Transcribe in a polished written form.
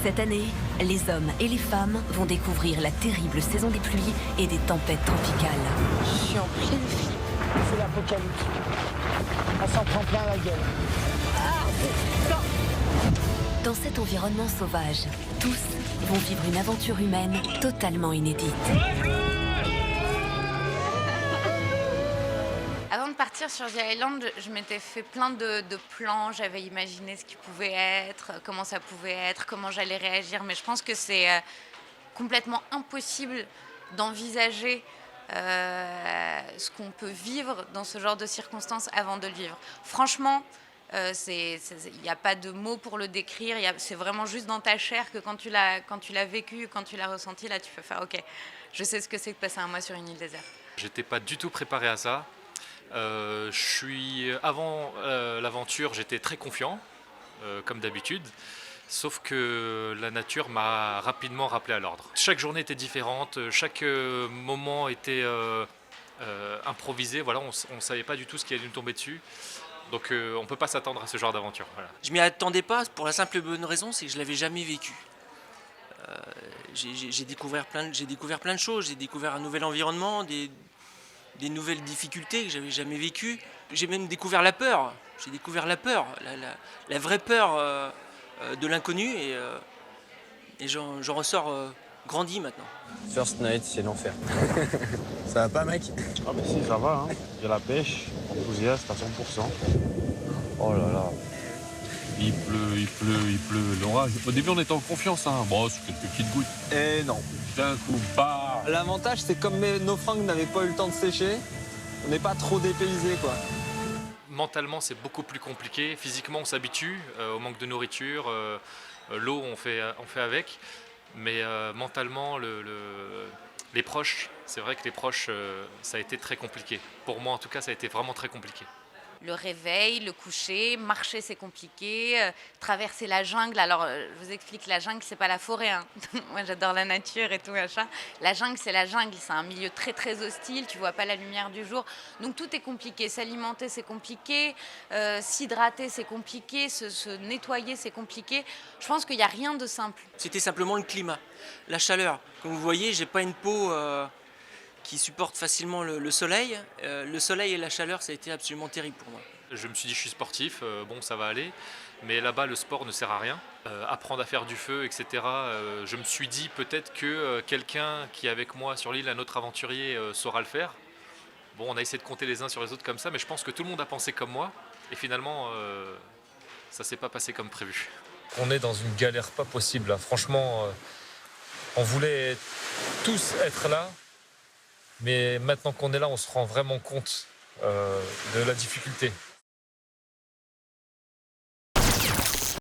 Cette année, les hommes et les femmes vont découvrir la terrible saison des pluies et des tempêtes tropicales. Je suis en pleine flip. C'est l'apocalypse. On s'en prend plein la gueule. Dans cet environnement sauvage, tous vont vivre une aventure humaine totalement inédite. Avant de partir sur The Island, je m'étais fait plein de plans, j'avais imaginé ce qui pouvait être, comment ça pouvait être, comment j'allais réagir, mais je pense que c'est complètement impossible d'envisager ce qu'on peut vivre dans ce genre de circonstances avant de le vivre. Franchement, il n'y a pas de mots pour le décrire, c'est vraiment juste dans ta chair que quand tu l'as vécu, quand tu l'as ressenti, là tu peux faire ok, je sais ce que c'est de passer un mois sur une île déserte. J'étais pas du tout préparé à ça. Avant l'aventure, j'étais très confiant, comme d'habitude, sauf que la nature m'a rapidement rappelé à l'ordre. Chaque journée était différente, chaque moment était improvisé, voilà, on ne savait pas du tout ce qui allait nous tomber dessus. Donc on ne peut pas s'attendre à ce genre d'aventure. Voilà. Je m'y attendais pas pour la simple et bonne raison, c'est que je ne l'avais jamais vécu. J'ai découvert plein de choses, j'ai découvert un nouvel environnement, des nouvelles difficultés que j'avais jamais vécues. J'ai même découvert la peur. J'ai découvert la peur, la vraie peur de l'inconnu et j'en ressors grandi maintenant. First night, c'est l'enfer. Ça va pas, mec? Ah mais si, ça va, hein. J'ai la pêche, enthousiaste à 100%. Oh là là. Il pleut, l'orage. Au début, on était en confiance, hein. Bon, c'est quelques petites gouttes. Eh non. D'un coup, bah. L'avantage, c'est comme nos fringues n'avaient pas eu le temps de sécher, on n'est pas trop dépaysé, quoi. Mentalement, c'est beaucoup plus compliqué. Physiquement, on s'habitue au manque de nourriture. L'eau, on fait avec. Mais mentalement, les proches, c'est vrai que les proches, ça a été très compliqué. Pour moi, en tout cas, ça a été vraiment très compliqué. Le réveil, le coucher, marcher c'est compliqué, traverser la jungle. Alors je vous explique, la jungle c'est pas la forêt, hein. Moi j'adore la nature et tout machin. La jungle c'est la jungle, c'est un milieu très très hostile, tu vois pas la lumière du jour. Donc tout est compliqué, s'alimenter c'est compliqué, s'hydrater c'est compliqué, se nettoyer c'est compliqué. Je pense qu'il n'y a rien de simple. C'était simplement le climat, la chaleur. Comme vous voyez, j'ai pas une peau qui supporte facilement le soleil. Le soleil et la chaleur, ça a été absolument terrible pour moi. Je me suis dit, je suis sportif, bon, ça va aller. Mais là-bas, le sport ne sert à rien. Apprendre à faire du feu, etc. Je me suis dit peut-être que quelqu'un qui est avec moi sur l'île, un autre aventurier, saura le faire. Bon, on a essayé de compter les uns sur les autres comme ça, mais je pense que tout le monde a pensé comme moi. Et finalement, ça ne s'est pas passé comme prévu. On est dans une galère pas possible, là. Franchement, on voulait tous être là. Mais maintenant qu'on est là, on se rend vraiment compte de la difficulté.